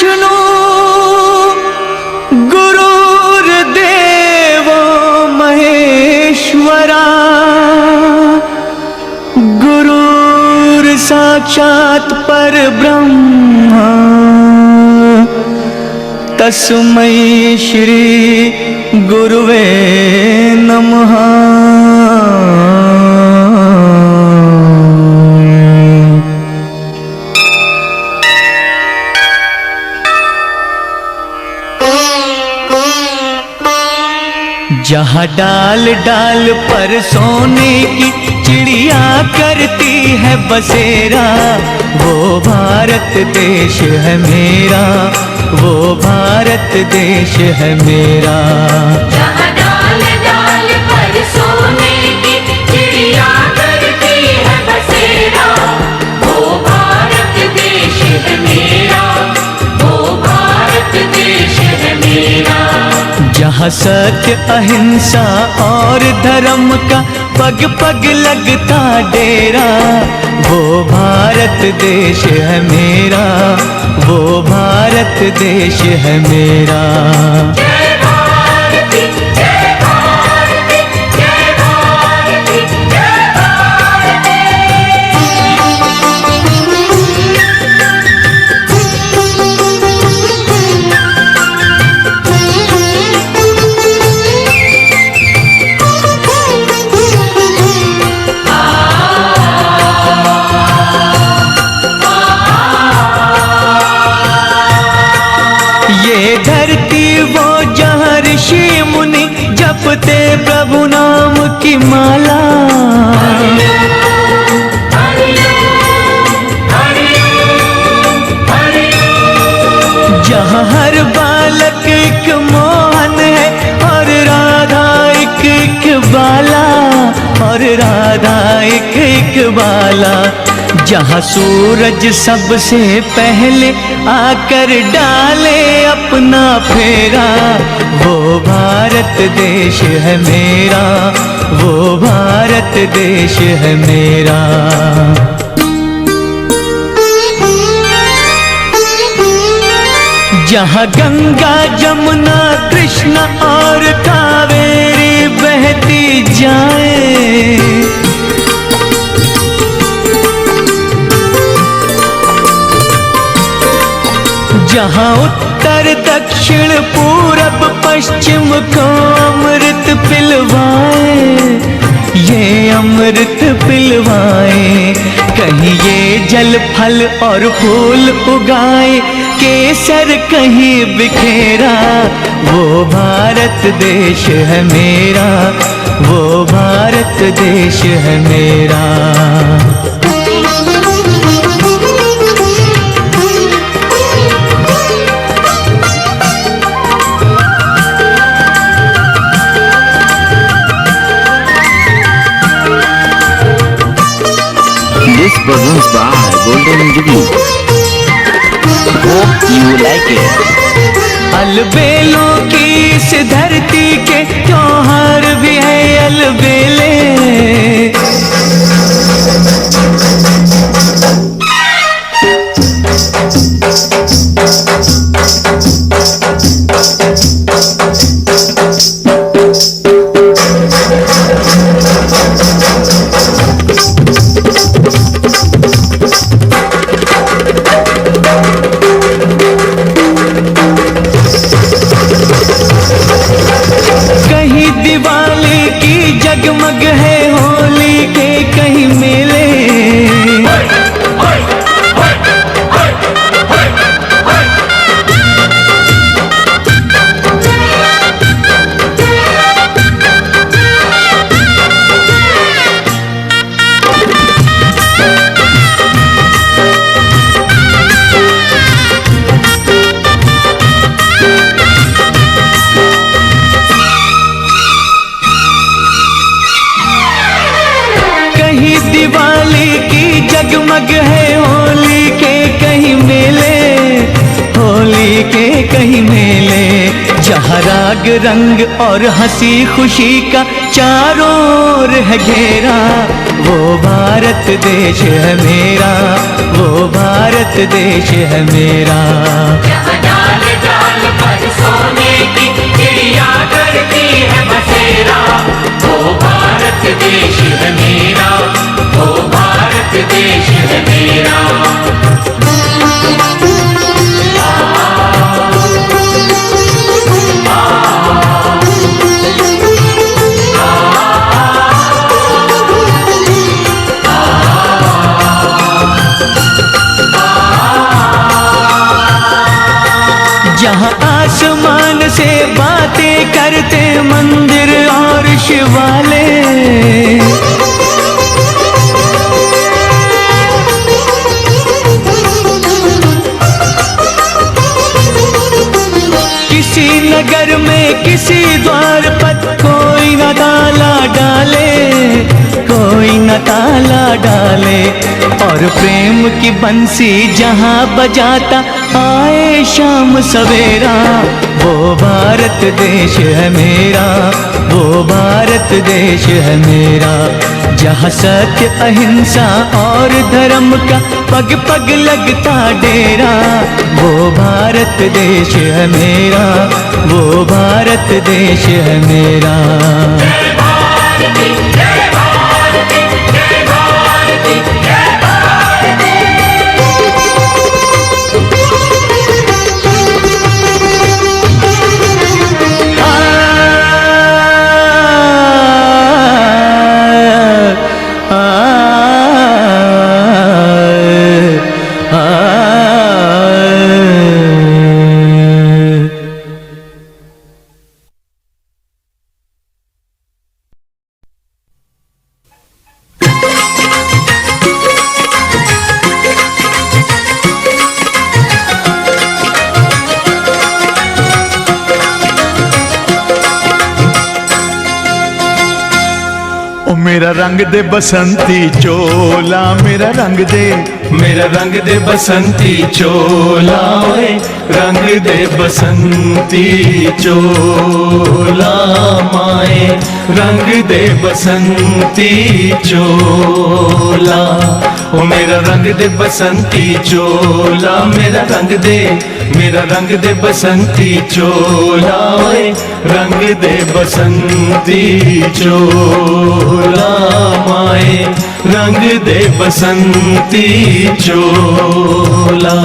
विष्णु गुरुर्देवो महेश्वरा गुरुर् साक्षात् परब्रह्मा तस्मै श्री गुरुवे नमः। जहाँ डाल डाल पर सोने की चिड़िया करती है बसेरा, वो भारत देश है मेरा, वो भारत देश है मेरा। जहाँ डाल डाल पर सोने की चिड़िया करती है बसेरा, वो भारत देश है मेरा, वो भारत देश है मेरा। जहाँ सत्य अहिंसा और धर्म का पग पग लगता डेरा, वो भारत देश है मेरा, वो भारत देश है मेरा। जय भारती जय भारती जय भारती जय ये धरती वो जहाँ ऋषि मुनि जपते प्रभु नाम की माला, जहाँ हर बालक एक मोहन है और राधा एक बाला, और राधा एक बाला। जहाँ सूरज सबसे पहले आकर डाले अपना फेरा, वो भारत देश है मेरा, वो भारत देश है मेरा। जहाँ गंगा जमुना कृष्ण और कावेरी बहती जाए, जहाँ उत्तर दक्षिण पूरब पश्चिम को अमृत पिलवाए, ये अमृत पिलवाए। कहीं ये जल फल और फूल उगाए, केसर कहीं बिखेरा, वो भारत देश है मेरा, वो भारत देश है मेरा। This presents by Golden Jubilee. Hope you like it. अलबेलों की इस धरती के त्योहार भी है अलबेले, कहीं दिवाली की जगमग है होली के कहीं मेले, दिवाली की जगमग है होली के कहीं मेले, होली के कहीं मेले। जहाँ राग अलग रंग और हंसी खुशी का चारों ओर है घेरा। वो भारत देश है मेरा, वो भारत देश है मेरा। जहाँ डाल डाल पर सोने की चिड़िया करती है बसेरा, वो भारत देश है मेरा, वो भारत देश है मेरा। जहाँ आसमान से बातें करते मंदिर और शिवाले, किसी नगर में किसी द्वार पर कोई न ताला डाले, कोई न ताला डाले। और प्रेम की बंसी जहाँ बजाता आए शाम सवेरा, वो भारत देश है मेरा, वो भारत देश है मेरा। जहाँ सत्य अहिंसा और धर्म का पग पग लगता डेरा, वो भारत देश है मेरा, वो भारत देश है मेरा। जय भारती, जय भारती, जय भारती, जय भारती। ओ मेरा रंग दे बसंती चोला, मेरा रंग दे, मेरा रंग दे बसंती चोला, ओए रंग दे बसंती चोला माए, रंग दे बसंती चोला। ओ मेरा रंग दे बसंती चोला, मेरा रंग दे, मेरा रंग दे बसंती चोला, ओए रंग दे बसंती चोला माए, रंग दे बसंती चोला।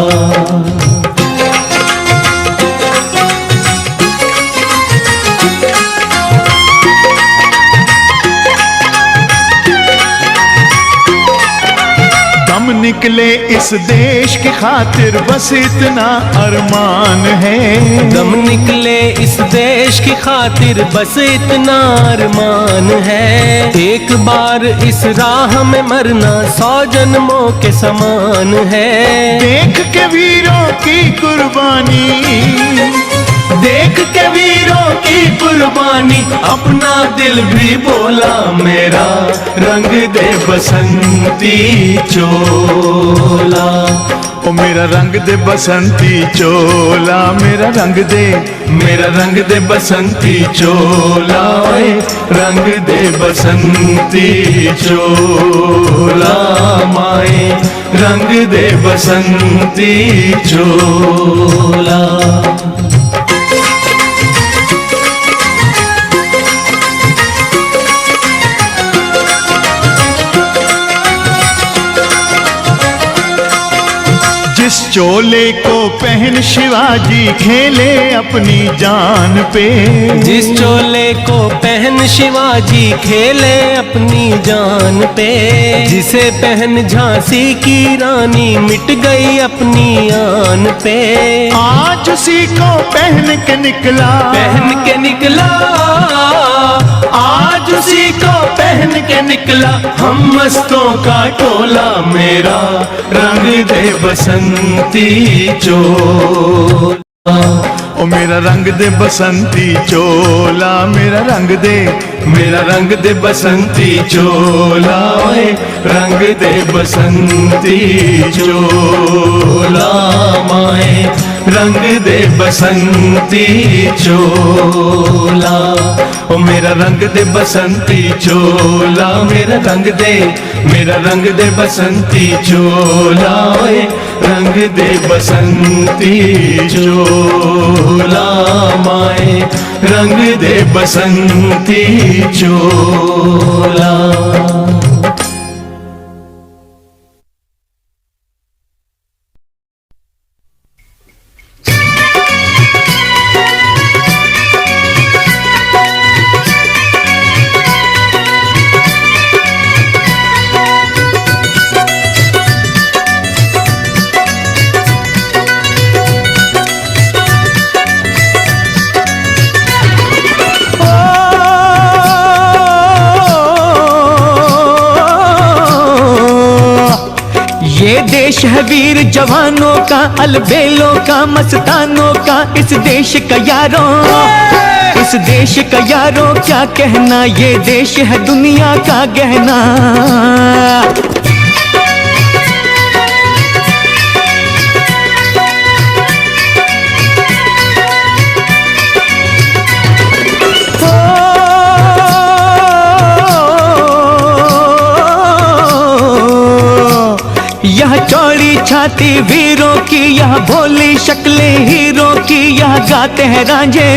दम निकले इस देश की खातिर बस इतना अरमान है। दम निकले इस देश की खातिर बस इतना अरमान है। एक बार इस राह में मरना 100 जन्मों के समान है। देख के वीरों की कुर्बानी, देख के वीरों की कुर्बानी, अपना दिल भी बोला मेरा, रंग दे बसंती चोला। ओ मेरा रंग दे बसंती चोला, मेरा रंग दे, मेरा रंग दे बसंती चोला, ओए रंग दे बसंती चोला माए, रंग दे बसंती चोला। जिस चोले को पहन शिवाजी खेले अपनी जान पे, जिस चोले को पहन शिवाजी खेले अपनी जान पे, जिसे पहन झांसी की रानी मिट गई अपनी आन पे। आज उसी को पहन के निकला, पहन के निकला, आज उसी को पहन के निकला हम मस्तों का टोला। मेरा रंग दे बसंती चोला, ओ मेरा रंग दे बसंती चोला, मेरा रंग दे, मेरा रंग दे बसंती चोला, ओए रंग दे बसंती चोला माए, रंग दे बसंती चोला, ओ मेरा रंग दे बसंती चोला, मेरा रंग दे बसंती चोला, ओए रंग दे बसंती चोला माए, रंग दे बसंती चोला। ये देश है वीर जवानों का, अलबेलों का, मस्तानों का, इस देश का यारों, इस देश का यारों क्या कहना, ये देश है दुनिया का गहना। यह चौड़ी छाती वीरों की, यह भोली शक्लें हीरों की, यह गाते हैं रांझे,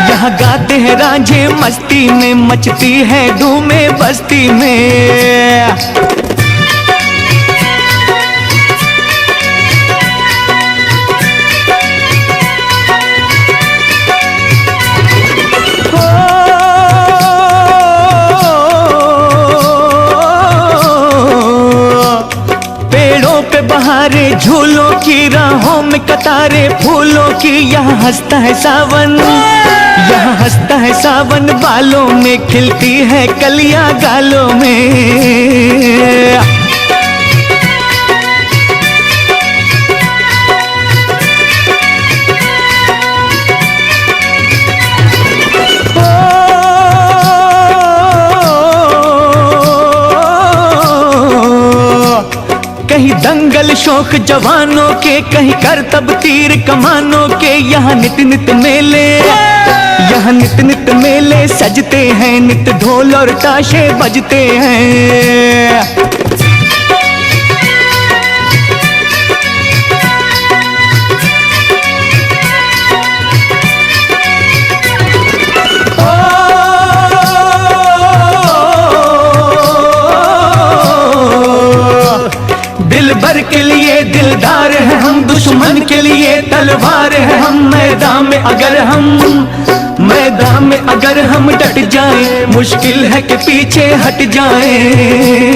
यह गाते हैं रांझे मस्ती में, मचती है धूमें बस्ती में। बहारे झूलों की, राहों में कतारे फूलों की, यहाँ हंसता है सावन, यहाँ हंसता है सावन, बालों में खिलती है कलियां गालों में। कहीं दंगल शौक जवानों के, कहीं करतब तीर कमानों के, यहाँ नित नित मेले, यहाँ नित नित मेले सजते हैं, नित ढोल और ताशे बजते हैं। दिलबर के लिए दिलदार है हम, दुश्मन के लिए तलवार है हम, मैदान में अगर हम डट जाएं, मुश्किल है कि पीछे हट जाएं।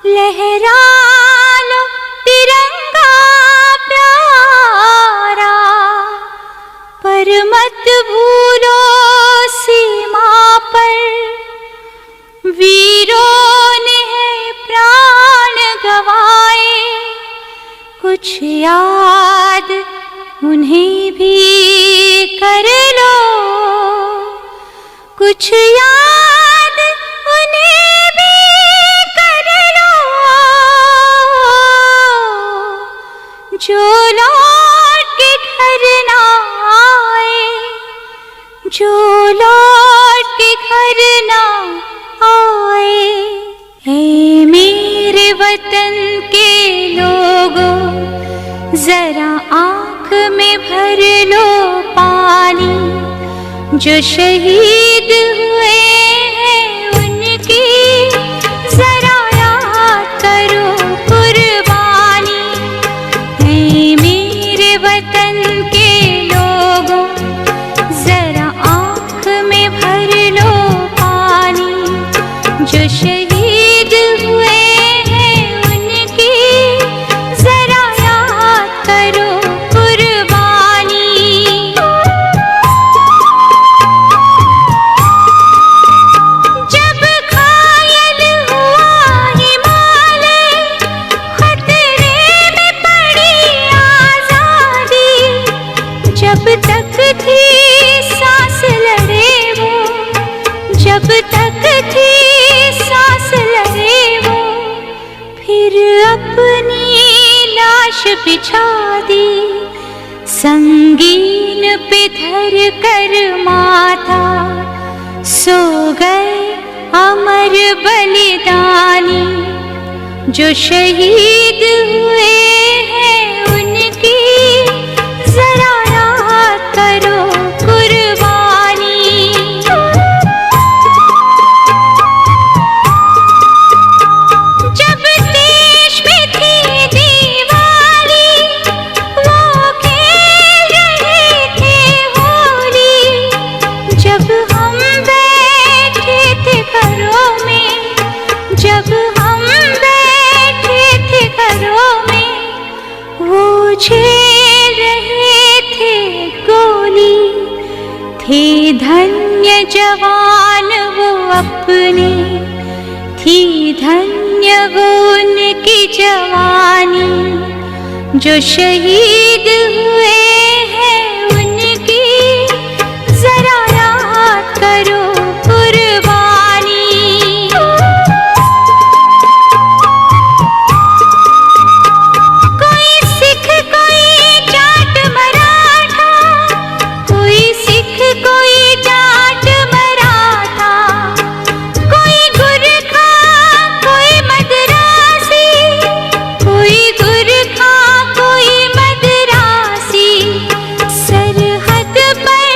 लहरा लो तिरंगा प्यारा। भूलो सीमा पर, वीरों ने प्राण गवाए, कुछ याद उन्हें भी कर लो, कुछ याद उन्हें भी कर लो, जो लौट के घर ना आए, जो लौट के घर ना आए। ऐ मेरे वतन के लोगों, जरा आँख में भर लो पानी, जो शहीद हुए हैं उनकी जरा याद करो कुर्बानी। ऐ मेरे वतन के लोगों, जरा आँख में भर लो पानी, जो शहीद हुए हैं उनकी जरा याद करो कुर्बानी। जब घायल हुआ हिमालय, खतरे में पड़ी आजादी, जब तक थी सांस लड़े वो, जब तक थी सांस लड़े वो, फिर अपनी लाश बिछा दी, संगीन पे धर कर माथा, सो गए अमर बलिदानी, जो शहीद हुए हैं उनकी जरा याद करो कुर्बानी। जब देश में थी दिवाली, वो खेल रहे थे होली, जब हम बैठे थे घरों में, जब हम बैठे थे घरों में, वो झेल रहे थे गोली, थे धन्य जवान वो अपने, थी धन्य वो उनकी जवानी, जो शहीद हुए हैं उनकी जरा याद करो कुर्बानी। कोई सिख कोई जाट मराठा, कोई सिख कोई जाट मराठा, कोई गुरखा कोई मद्रासी, कोई गुरखा कोई मद्रासी, सरहद पर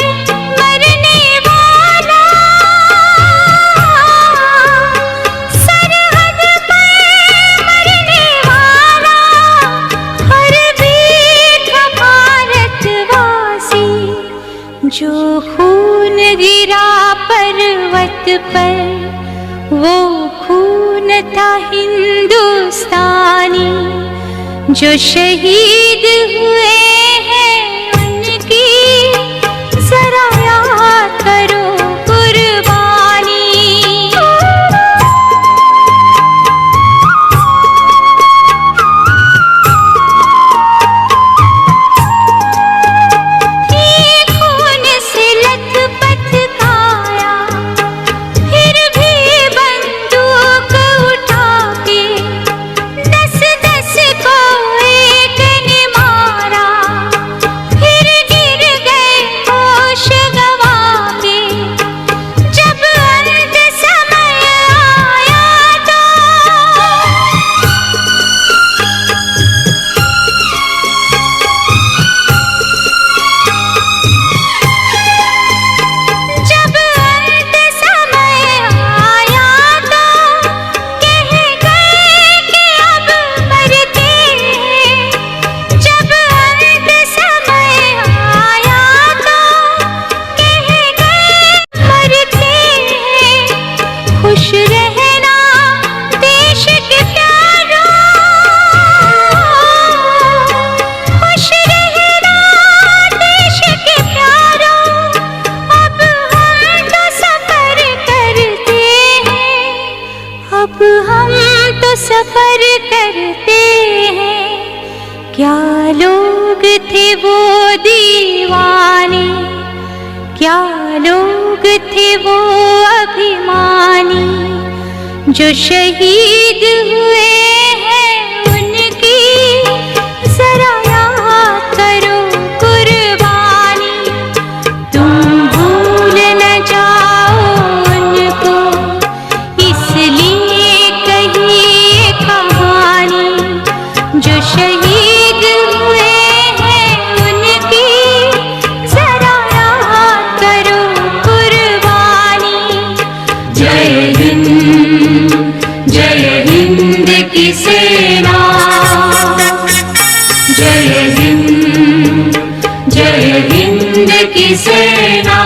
मरने वाला, सरहद पर मरने वाला, हर वीर था भारतवासी, जो खून गिरा पर्वत पर, वो खून था हिंदुस्तानी, जो शहीद हुए हैं उनकी जरा याद करो कुर्बानी। थी खून से लथपथ काया, फिर भी बंदूक उठा के, दस दस को एक ने मारा, लोग थे वो दीवाने, क्या लोग थे वो अभिमानी, जो शहीद हुए हैं उनकी जरा याद करो कुर्बानी। तुम भूल न जाओ उनको, इसलिए कही ये कहानी, जो शहीद हुए हैं उनकी जरा याद करो कुर्बानी। जय हिंद, जय हिंद की सेना, जय हिंद, जय हिंद की सेना,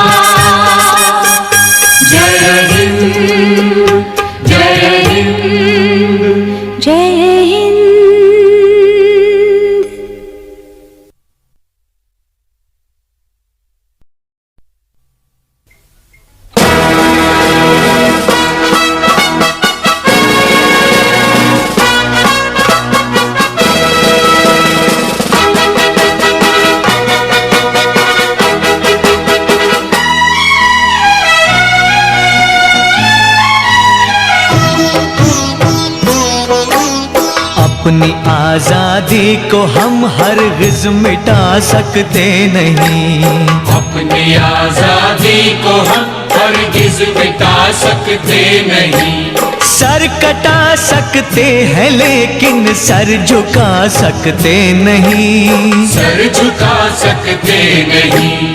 जय हिंद, जय हिंद, जय हिंद। अपनी आजादी को हम हरगिज मिटा सकते नहीं, अपनी आजादी को हम हरगिज मिटा सकते नहीं। सर कटा सकते हैं लेकिन सर झुका सकते नहीं, सर झुका सकते नहीं।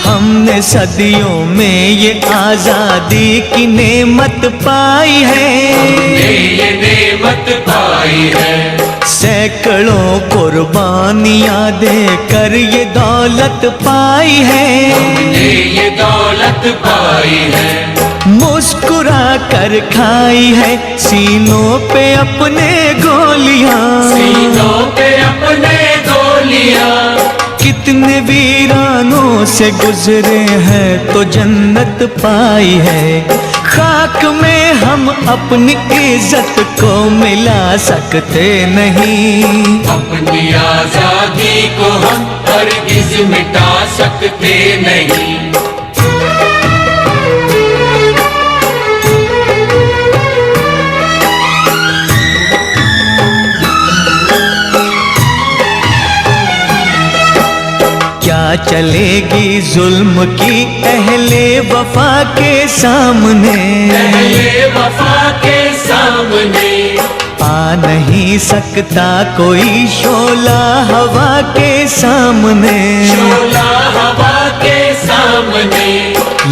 हमने सदियों में ये आजादी की नेमत पाई हमने है, ये नेमत पाई है। सैकड़ों कुर्बानियां देकर ये दौलत पाई है, हमने ये दौलत पाई है। मुस्कुरा कर खाई है सीनों पे अपने गोलियां, सीनों पे अपने गोलियां। कितने वीरानों से गुजरे हैं तो जन्नत पाई है। खाक में हम अपनी इज्जत को मिला सकते नहीं, अपनी आजादी को हम हरगिज मिटा सकते नहीं। क्या चलेगी जुल्म की अहले वफा के सामने, पहले वफा के सामने आ नहीं सकता कोई शोला हवा के सामने, शोला हवा के सामने।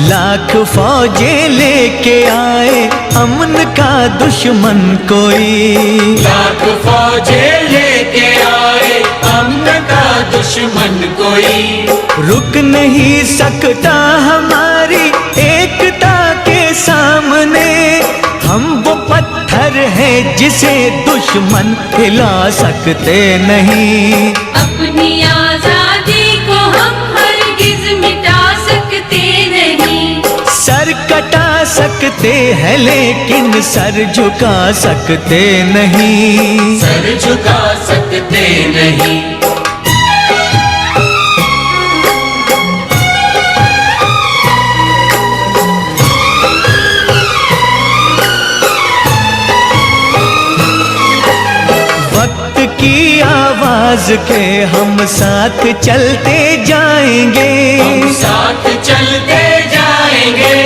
लाख फौजें लेके आए अमन का दुश्मन कोई, लाख फौजें लेके आए अमन का दुश्मन कोई। रुक नहीं सकता हमारी एकता के सामने। हम वो पत्थर है जिसे दुश्मन हिला सकते नहीं, अपनी आजादी को हम हरगिज मिटा सकते नहीं। सर कटा सकते हैं लेकिन सर झुका सकते नहीं, सर झुका सकते नहीं। वक्त की आवाज के हम साथ चलते जाएंगे, हम साथ चलते जाएंगे।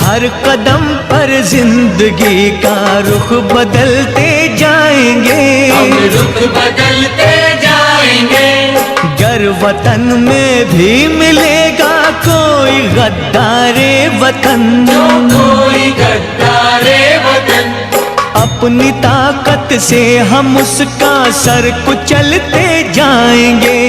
हर कदम पर जिंदगी का रुख बदलते जाएंगे। हम रुख बदलते जाएंगे। गर वतन में भी मिलेगा कोई गद्दारे वतन, जो कोई गद्दारे वतन, अपनी ताकत से हम उसका सर कुचलते जाएंगे।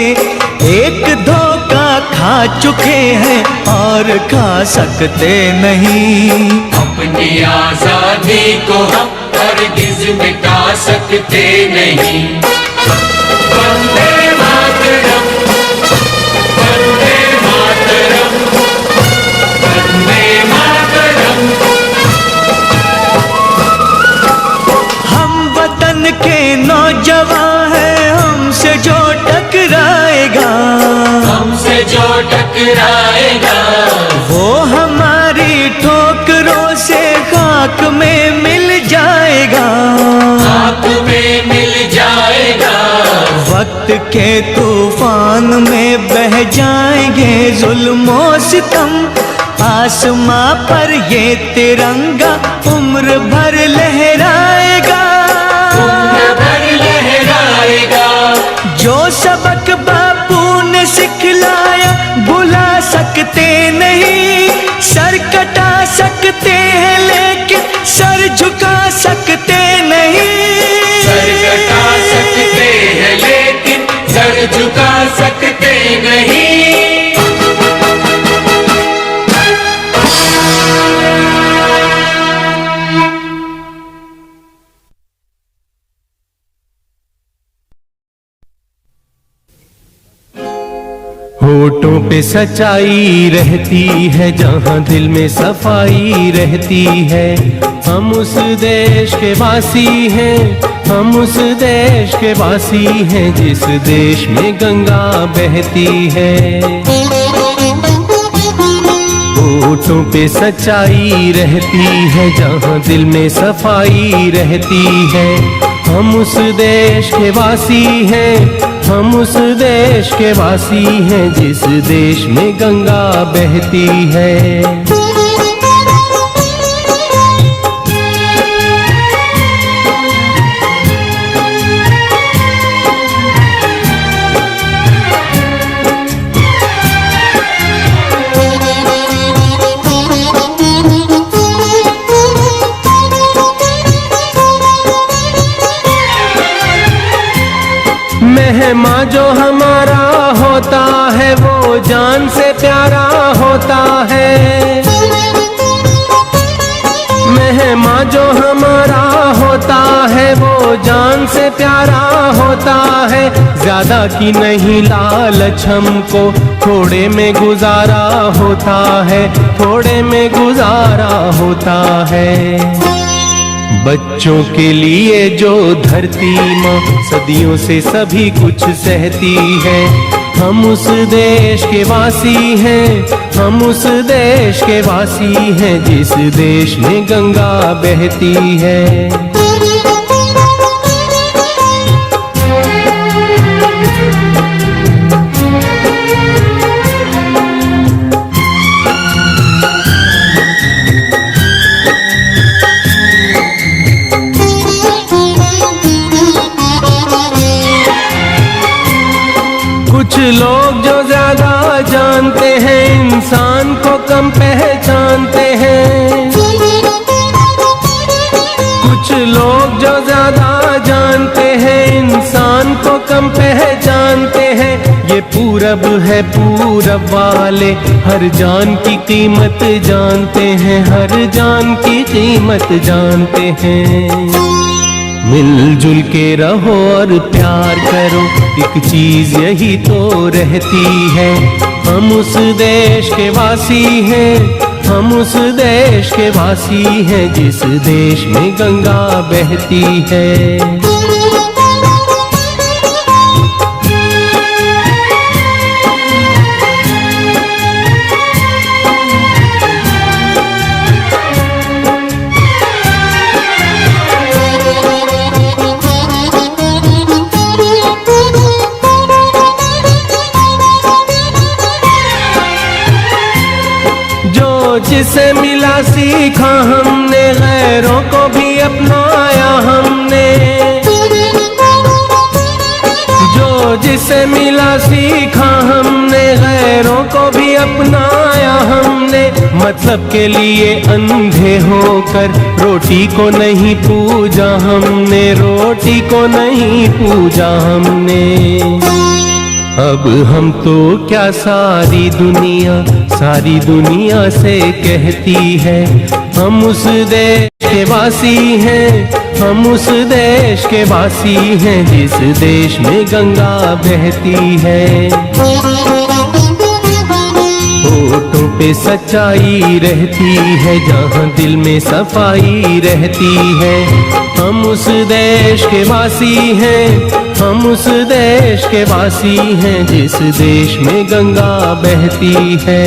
एक धोखा खा चुके हैं और खा सकते नहीं, अपनी आजादी को हम हरगिज मिटा सकते नहीं। वंदे मातरम, वंदे मातरम, वंदे मातरम। हम वतन के नौजवान है, हमसे जो टकराएगा, हमसे जो टकराएगा, वो हमारी ठोकरों से खाक में मिल जाएगा, खाक में मिल जाएगा। वक्त के तूफान में बह जाएंगे जुल्मों सितम, आसमां पर ये तिरंगा उम्र भर लहराएगा, उम्र भर लहराएगा। जो सबक बापू ने सिखलाया भुला सकते नहीं, सर कटा सकते हैं लेकिन सर झुका सकते नहीं, सर कटा सकते हैं लेकिन सर झुका सकते नहीं। होठों पे सच्चाई रहती है, जहाँ दिल में सफाई रहती है। हम उस देश के वासी हैं, हम उस देश के वासी हैं, जिस देश में गंगा बहती है। होठों पे सच्चाई रहती है, जहाँ दिल में सफाई रहती है। हम उस देश के वासी हैं, हम उस देश के वासी हैं, जिस देश में गंगा बहती है। मेहमान जो हमारा होता है, वो जान से प्यारा होता है। मेहमान जो हमारा होता है, वो जान से प्यारा होता है। ज्यादा की नहीं लालच हमको, थोड़े में गुजारा होता है, थोड़े में गुजारा होता है। बच्चों के लिए जो धरती माँ सदियों से सभी कुछ सहती है। हम उस देश के वासी हैं, हम उस देश के वासी हैं, जिस देश में गंगा बहती है। कुछ लोग जो ज्यादा जानते हैं, इंसान को कम पहचानते हैं। कुछ लोग जो ज्यादा जानते हैं, इंसान को कम पहचानते हैं। ये पूरब है, पूरब वाले हर जान की कीमत जानते हैं, हर जान की कीमत जानते हैं। मिलजुल के रहो और प्यार करो, एक चीज यही तो रहती है। हम उस देश के वासी हैं, हम उस देश के वासी हैं, जिस देश में गंगा बहती है। जिसे मिला सीखा हमने, गैरों को भी अपनाया हमने। जो जिसे मिला सीखा हमने, गैरों को भी अपनाया हमने। मतलब के लिए अंधे होकर रोटी को नहीं पूजा हमने, रोटी को नहीं पूजा हमने। अब हम तो क्या सारी दुनिया से कहती है। हम उस देश के वासी हैं, हम उस देश के वासी हैं, जिस देश में गंगा बहती है। होठों पे सच्चाई रहती है, जहाँ दिल में सफाई रहती है। हम उस देश के वासी हैं, हम उस देश के वासी हैं जिस देश में गंगा बहती है।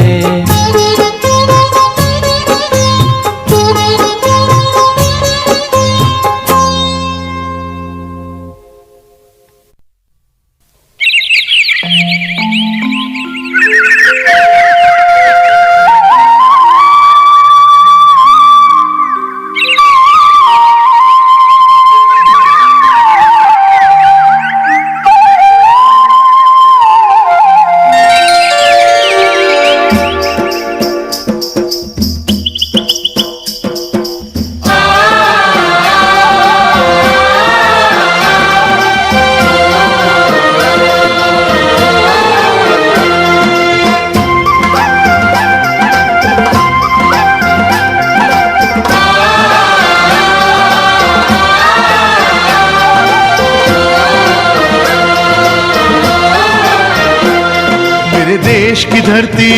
देश की धरती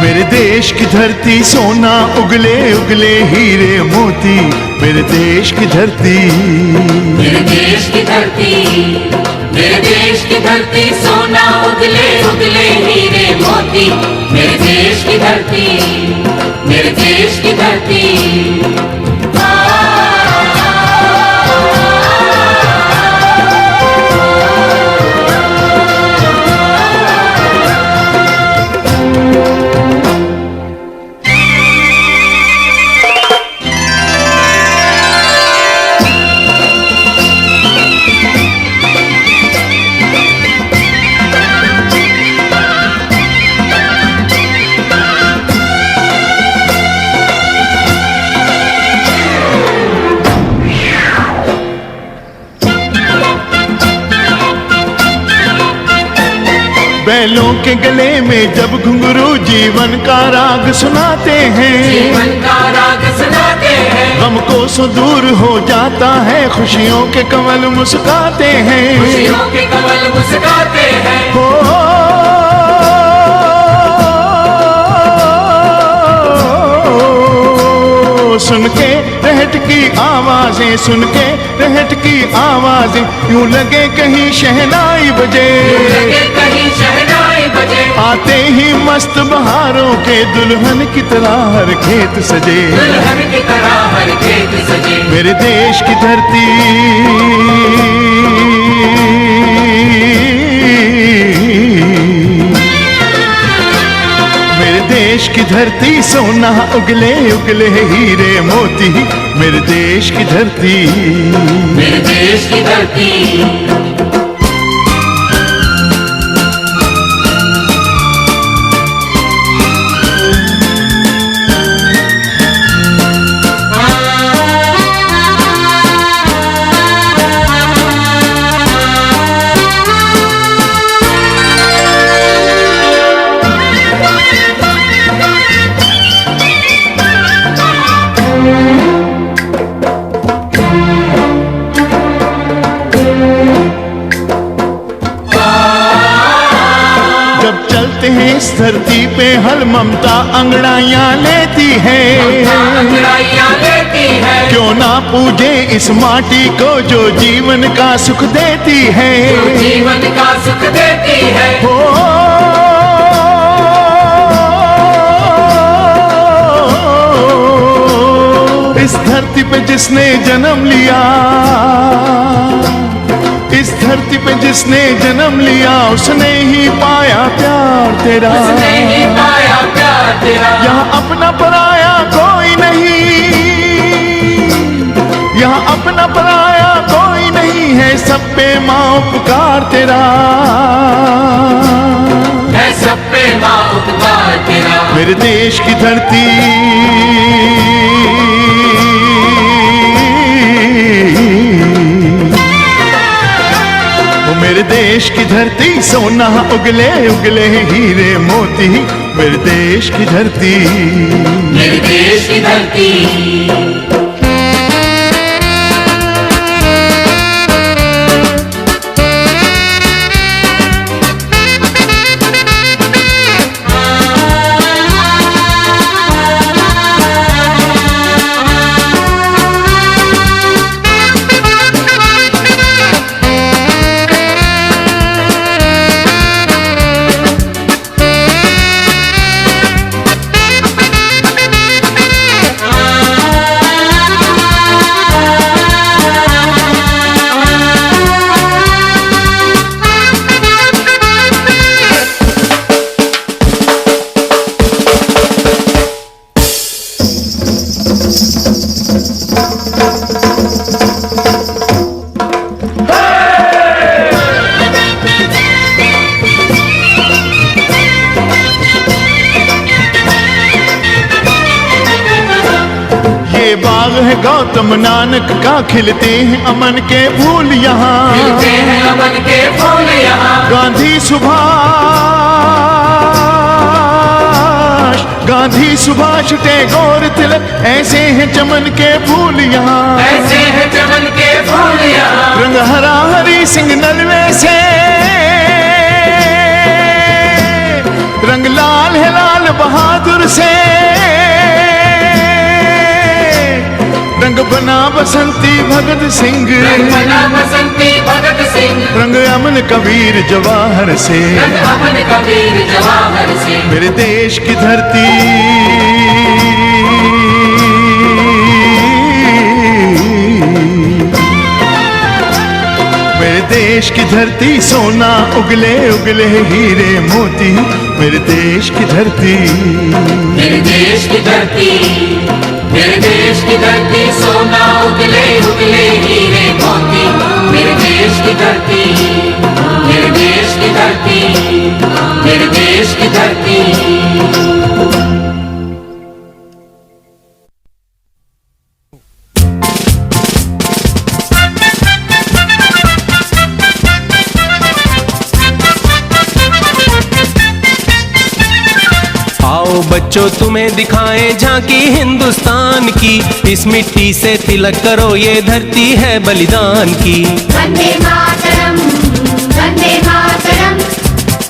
मेरे देश की धरती सोना उगले उगले हीरे मोती। मेरे देश की धरती, मेरे देश की धरती, मेरे देश की धरती सोना उगले उगले हीरे मोती। मेरे देश की धरती, मेरे देश की धरती। बैलों के गले में जब घुंघरू जीवन का राग सुनाते हैं, जीवन का राग सुनाते हैं। गम को सो दूर हो जाता है, खुशियों के कमल मुस्काते हैं, खुशियों के कमल मुस्काते हैं। हो सुन के रहट की आवाजें, सुन के रहट की आवाजें, यूं लगे कहीं शहनाई बजे, लगे कहीं शहनाई बजे। आते ही मस्त बहारों के दुल्हन की तरह हर खेत सजे, दुल्हन की तरह हर खेत सजे। मेरे देश की धरती मेरे देश की धरती सोना उगले उगले हीरे मोती। मेरे देश की धरती, मेरे देश की धरती। इस धरती पे हर ममता अंगड़ाइयाँ लेती है, अंगड़ाइयाँ लेती है। क्यों ना पूजे इस माटी को जो जीवन का सुख देती है, जो जीवन का सुख देती है। हो इस धरती पे जिसने जन्म लिया, इस धरती पे जिसने जन्म लिया, उसने ही पाया प्यार तेरा, उसने ही पाया प्यार तेरा। यहाँ अपना पराया कोई नहीं, यहाँ अपना पराया कोई नहीं है, सब पे माँ उपकार तेरा, है सब पे माँ उपकार तेरा। मेरे देश की धरती मेरे देश की धरती सोना उगले उगले हीरे मोती। मेरे देश की धरती, मेरे देश की धरती। बाग है गौतम नानक का, खिलते हैं अमन के फूल यहाँ, खिलते हैं अमन के फूल यहाँ। गांधी सुभाष, गांधी सुभाष टैगोर तिलक, ऐसे हैं चमन के फूल यहाँ, ऐसे हैं चमन के फूल यहाँ। रंग हरा हरी सिंह नलवे से, रंग लाल है लाल बहादुर से, रंग बना बसंती भगत सिंह, रंग बना बसंती भगत सिंह। रंग अमन कबीर जवाहर से, रंग अमन कबीर जवाहर से। मेरे देश की धरती, मेरे देश की धरती सोना उगले उगले हीरे मोती, मेरे देश की धरती, मेरे देश की धरती, मेरे देश की धरती सोना उगले उगले हीरे मोती। मेरे देश की धरती, मेरे देश की धरती, मेरे देश की धरती। बच्चों तुम्हें दिखाएं झांकी हिंदुस्तान की, इस मिट्टी से तिलक करो ये धरती है बलिदान की। वंदे मातरम, वंदे मातरम,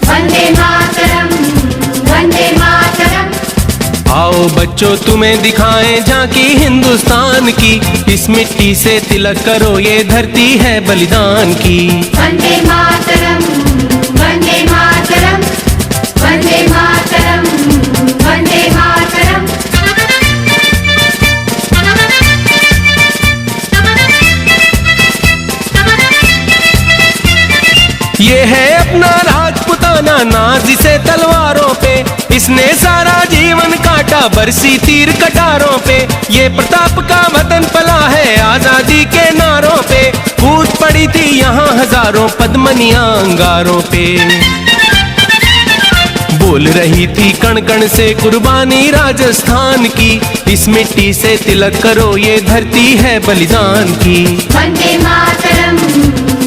वंदे मातरम, वंदे मातरम। आओ बच्चों तुम्हें दिखाएं झांकी हिंदुस्तान की, इस मिट्टी से तिलक करो ये धरती है बलिदान की। वंदे मातरम, वंदे मातरम, वंदे मातरम, वंदे मातरम। ये है अपना राजपुताना नाज इसे तलवारों पे, इसने सारा जीवन काटा बरसी तीर कटारों पे। ये प्रताप का वतन पला है आजादी के नारों पे, फूट पड़ी थी यहाँ हजारों पद्मनियां अंगारों पे। बोल रही थी कण कण से कुर्बानी राजस्थान की, इस मिट्टी से तिलक करो ये धरती है बलिदान की। वंदे मातरम,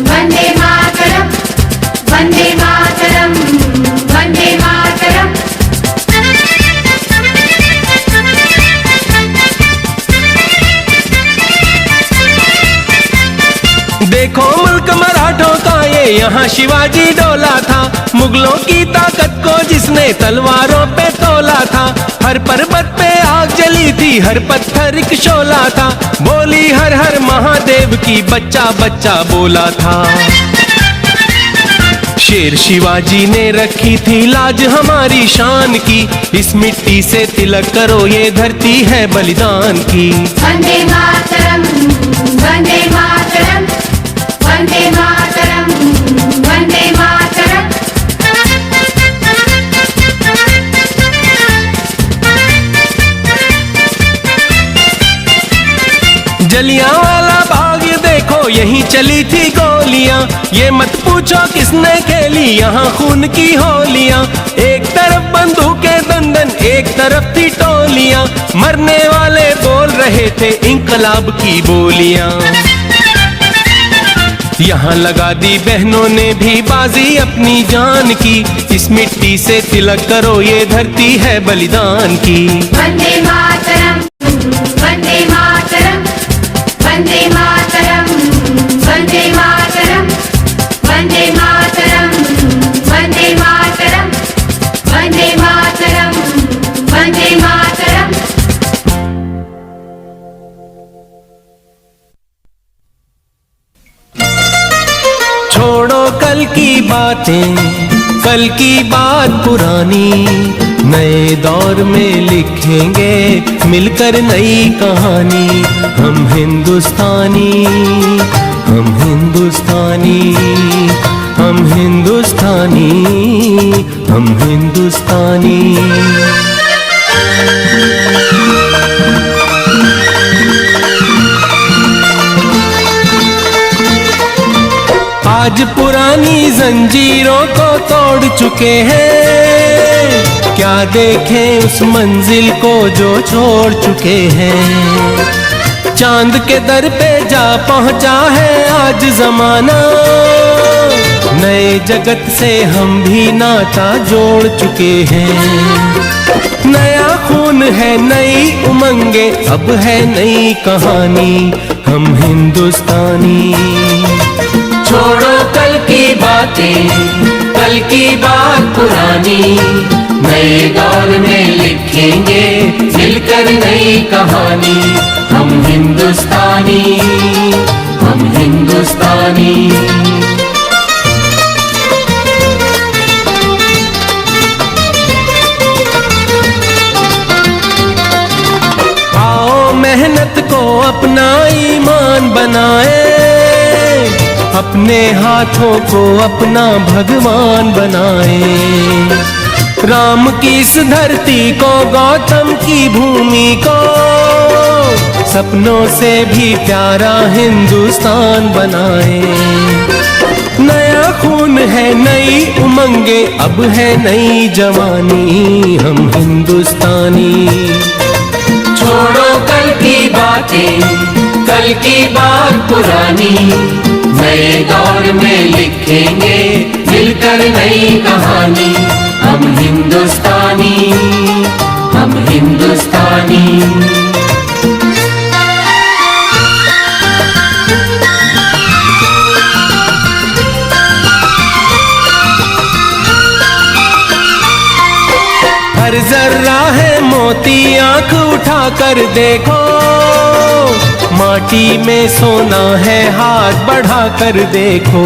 वंदे मातरम, वंदे मातरम, वंदे मातरम। देखो मुल्क मराठों का ये यहाँ शिवाजी डोला था, मुगलों की ताकत को जिसने तलवारों पे तोला था। हर पर्वत पे आग जली थी, हर पत्थर एक शोला था, बोली हर हर महादेव की बच्चा बच्चा बोला था। शेर शिवाजी ने रखी थी लाज हमारी शान की, इस मिट्टी से तिलक करो ये धरती है बलिदान की। वंदे मातरम, वंदे मातरम, वंदे मातरम, वंदे मातरम। जलियांवाला बाग ये देखो यहीं चली थी गोलियां, ये मत पूछो किसने खेली यहाँ खून की होलियां। एक तरफ बंदूकें दंदन एक तरफ थी टोलियां, मरने वाले बोल रहे थे इंकलाब की बोलियां। यहाँ लगा दी बहनों ने भी बाजी अपनी जान की, इस मिट्टी से तिलक करो ये धरती है बलिदान की। वंदे मातरम, वंदे मातरम, वंदे मातरम, वंदे मातरम, वंदे मातरम, वंदे मातरम, वंदे मातरम, वंदे मातरम। छोड़ो कल की बातें, कल की बात पुरानी, नए दौर में लिखेंगे मिलकर नई कहानी। हम हिंदुस्तानी, हम हिंदुस्तानी, हम हिंदुस्तानी, हम हिंदुस्तानी। आज पुरानी जंजीरों को तोड़ चुके हैं, क्या देखें उस मंजिल को जो छोड़ चुके हैं। चांद के दर पे जा पहुंचा है आज जमाना, नए जगत से हम भी नाता जोड़ चुके हैं। नया खून है, नई उमंगे, अब है नई कहानी, हम हिंदुस्तानी। छोड़ो कल की बातें, कल की बात पुरानी, नए दौर में लिखेंगे मिलकर नई कहानी, हम हिंदुस्तानी, हम हिंदुस्तानी। मेहनत को अपना ईमान बनाए, अपने हाथों को अपना भगवान बनाए। राम की इस धरती को, गौतम की भूमि को, सपनों से भी प्यारा हिंदुस्तान बनाए। नया खून है, नई उमंगे, अब है नई जवानी, हम हिंदुस्तानी। छोड़ो कल की बातें, कल की बात पुरानी, नए दौर में लिखेंगे मिलकर नई कहानी, हम हिंदुस्तानी, हम हिंदुस्तानी। हर जर्रा है मोती, आंख उठा कर देखो, माटी में सोना है, हाथ बढ़ा कर देखो।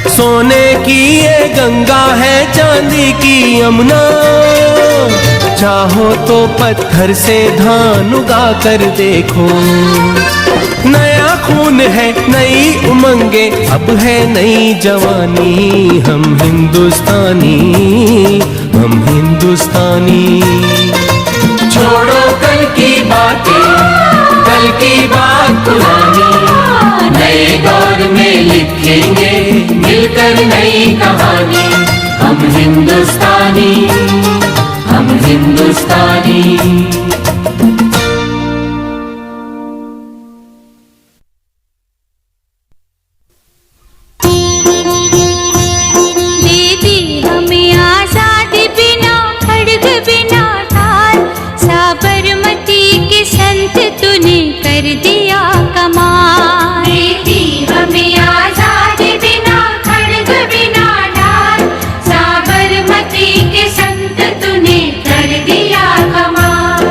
सोने की ये गंगा है, चांदी की यमुना, चाहो तो पत्थर से धान उगा कर देखो। नया खून है, नई उमंगे, अब है नई जवानी, हम हिंदुस्तानी, हम हिंदुस्तानी। छोड़ो कल की बातें, कल की बात पुरानी, नए दौर में लिखेंगे मिलकर नई कहानी, हम हिंदुस्तानी, हम हिंदुस्तानी। साबरमती के संत तूने कर दिया कमाल।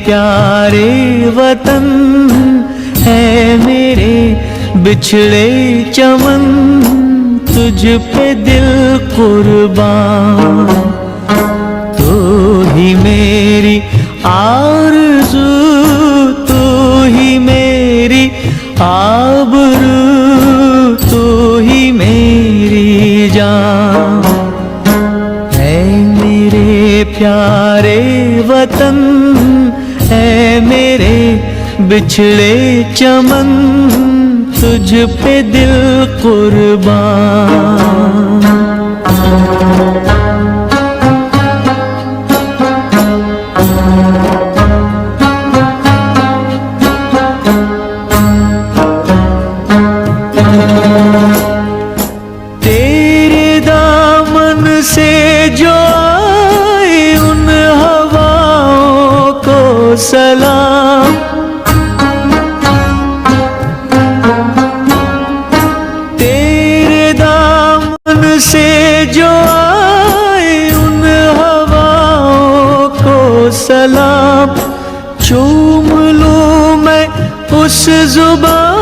प्यारे वतन है मेरे बिछड़े चमन, तुझ पे दिल कुर्बान। तू ही मेरी आरज़ू, तू ही मेरी आबरू, तू ही मेरी जान। है मेरे प्यारे वतन है मेरे बिछड़े चमन, तुझ पे दिल कुर्बान। तेरे दामन से जो आए उन हवाओं को सलाम। तेरे दामन से जो आए उन हवाओं को सलाम। चूम लूं मैं उस जुबां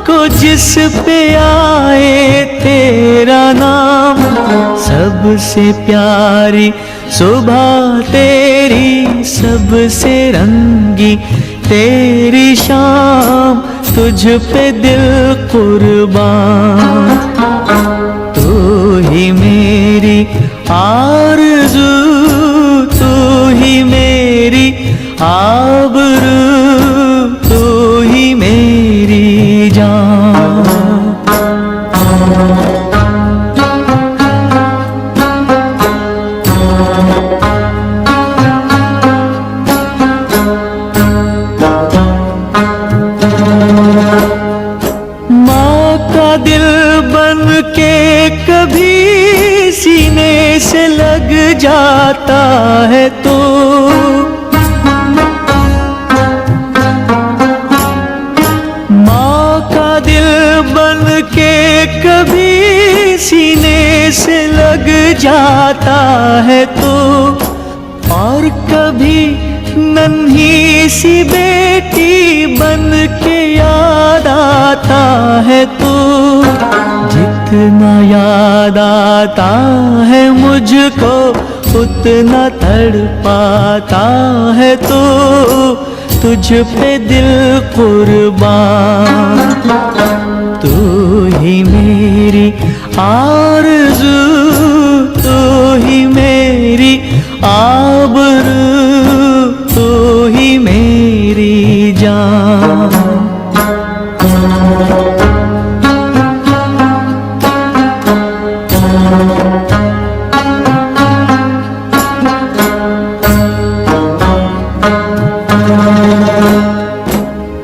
को जिस पे आए तेरा नाम। सबसे प्यारी सुबह तेरी, सबसे रंगी तेरी शाम, तुझ पे दिल कुर्बान। तू ही मेरी आरज़ू, तू ही मेरी आबरू, तू ही मेरी जान। माँ का दिल बन के कभी सीने से लग जाता है तो, माँ का दिल बन के कभी सीने से लग जाता है तो, और कभी नन्ही सी बेटी बन के याद आता है तो। जितना याद आता है मुझको उतना तड़पाता है तो, तुझ पे दिल कुर्बान। तू ही मेरी आरज़ू, तू ही मेरी आबरू, तू ही मेरी जान।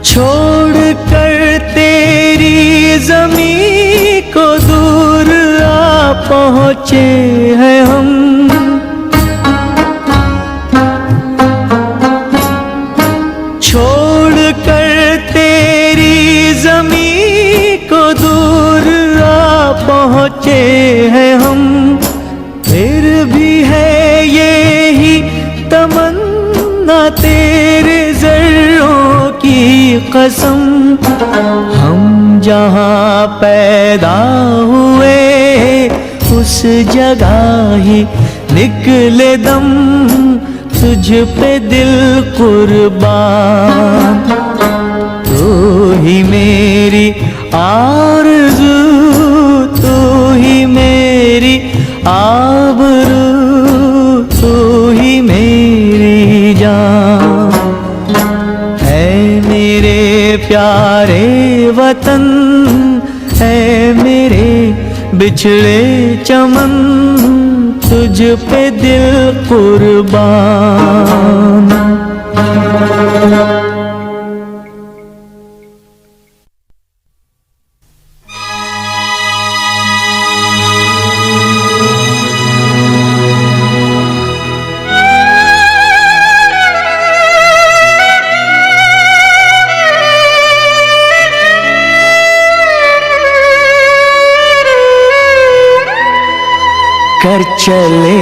छोड़ कर तेरी ज़मीं को दूर आ पहुँचे हैं हम। छोड़ कर तेरी ज़मीं को दूर आ पहुँचे हैं हम। फिर भी है यही तमन्ना तेरे ज़र्रों की कसम, हम जहाँ पैदा हुए उस जगह ही निकले दम, तुझ पे दिल कुर्बान। तू ही मेरी आरज़ू, तू ही मेरी आबरू, तू ही मेरी जान। है मेरे प्यारे वतन है मेरे बिछड़े चमन, तुझ पे दिल कुर्बान। कर चले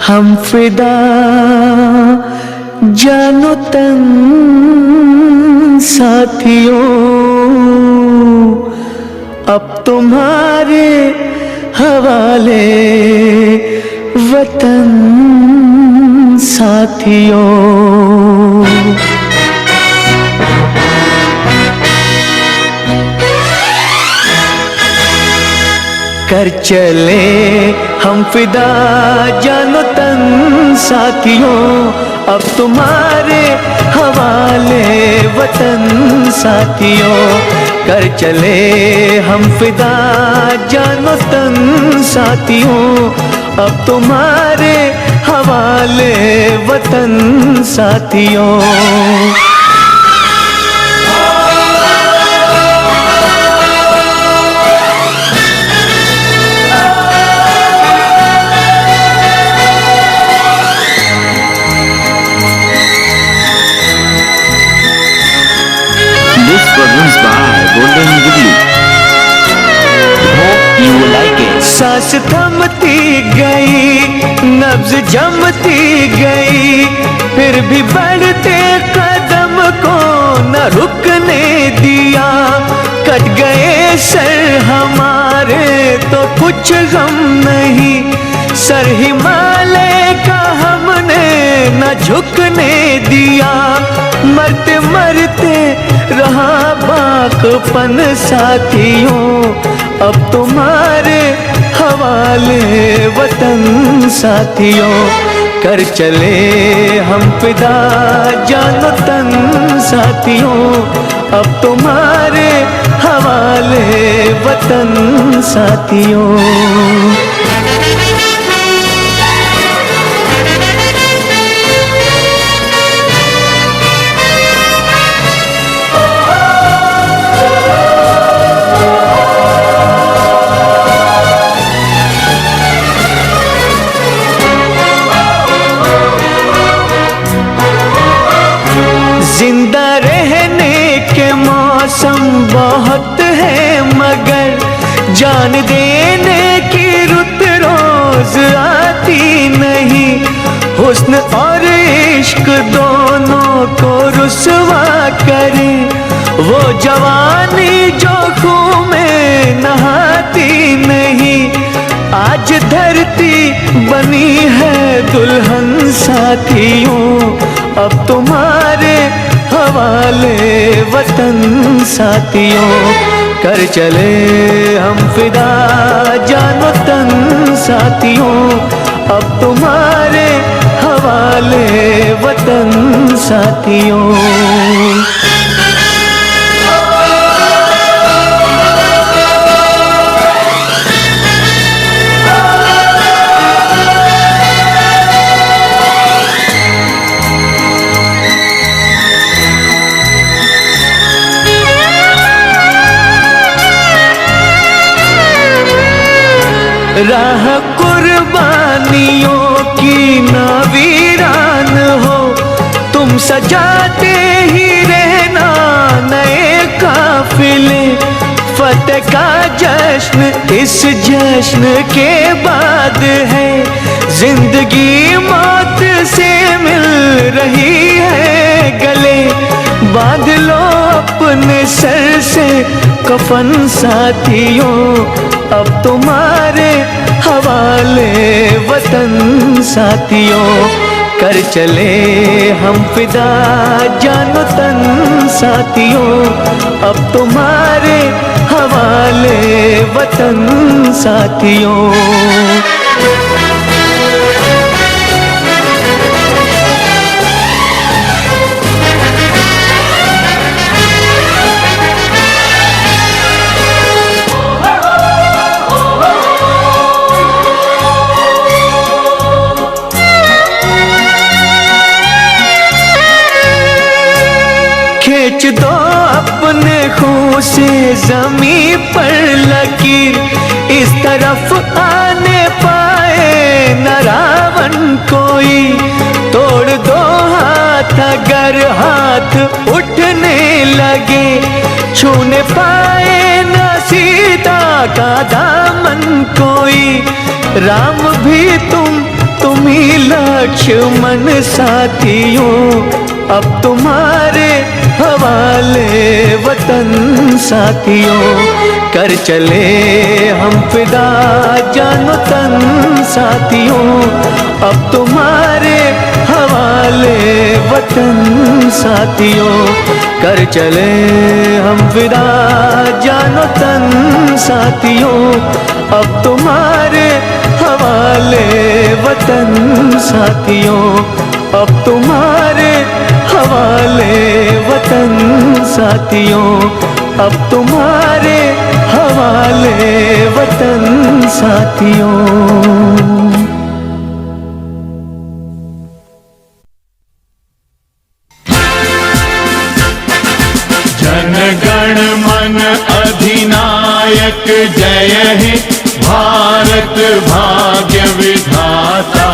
हम फिदा जानो तन साथियों, अब तुम्हारे हवाले वतन साथियों। कर चले हम फिदा जानो तन साथियों, अब तुम्हारे हवाले वतन साथियों। कर चले हम फिदा जानो तन साथियों, अब तुम्हारे हवाले वतन साथियों। This presents by Golden Jubilee. Hope you like it. सांस थमती गई, नब्ज जमती गई, फिर भी बढ़ते कदम को न रुकने दिया। कट गए सर हमारे तो कुछ गम नहीं, सर हिमालय का हमने न झुकने दिया। मरते मरते रहा बाकपन साथियों, अब तुम्हारे हवाले वतन साथियों। कर चले हम फिदा जानो तन साथियों, अब तुम्हारे हवाले वतन साथियों। जिंदा रहने के मौसम बहुत है, मगर जान देने की रुत रोज आती नहीं। हुस्न और इश्क दोनों को रुसवा करे, वो जवानी जो खून में नहाती नहीं। आज धरती बनी है दुल्हन साथियों, अब तुम्हारे हवाले वतन साथियों। कर चले हम फिदा जानो तन साथियों, अब तुम्हारे हवाले वतन साथियों। राह कुर्बानियों की ना वीरान हो, तुम सजाते ही रहना नए काफिले। फतेह का जश्न इस जश्न के बाद है, जिंदगी मौत से मिल रही है गले। बांध लो अपने सर से कफन साथियों, अब तुम्हारे हवाले वतन साथियों। कर चले हम फिदा जानो तन साथियों, अब तुम्हारे हवाले वतन साथियों। खींच दो अपने खून से जमीन पर लकीर, इस तरफ आने पाए न रावण कोई। तोड़ दो हाथ अगर हाथ उठने लगे, छूने पाए न सीता का दामन कोई, राम भी तुम ही लक्ष्मण साथियों, अब तुम्हारे हवाले वतन साथियों, कर चले हम फिदा जानो तन साथियों, अब तुम्हारे हवाले वतन साथियों, कर चले हम फिदा जानो तन साथियों, अब तुम्हारे हवाले वतन साथियों, अब तुम्हारे हवाले वतन साथियों, अब तुम्हारे हवाले वतन साथियों। जन गण मन अधिनायक जय हे, भारत भाग्य विधाता,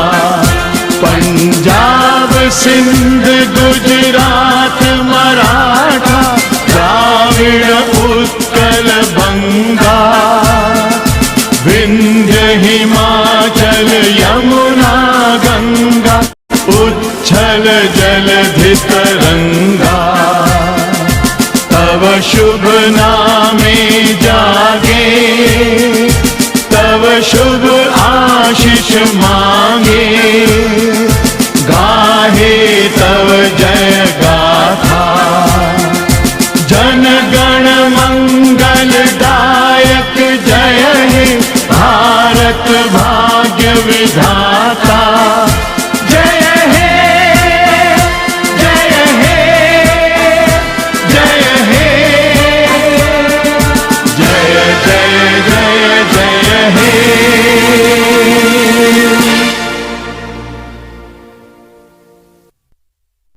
पंजाब सिंध गुजरात मराठा, द्राविड़ उत्कल बंगा, विंध्य हिमाचल यमुना गंगा, उच्छल जलधि तरंगा, तव शुभ नामे जागे, तव शुभ आशीष मांगे, गाहे तव जय गाथा, जन गण मंगल दायक जय हे, भारत भाग्य विधाता।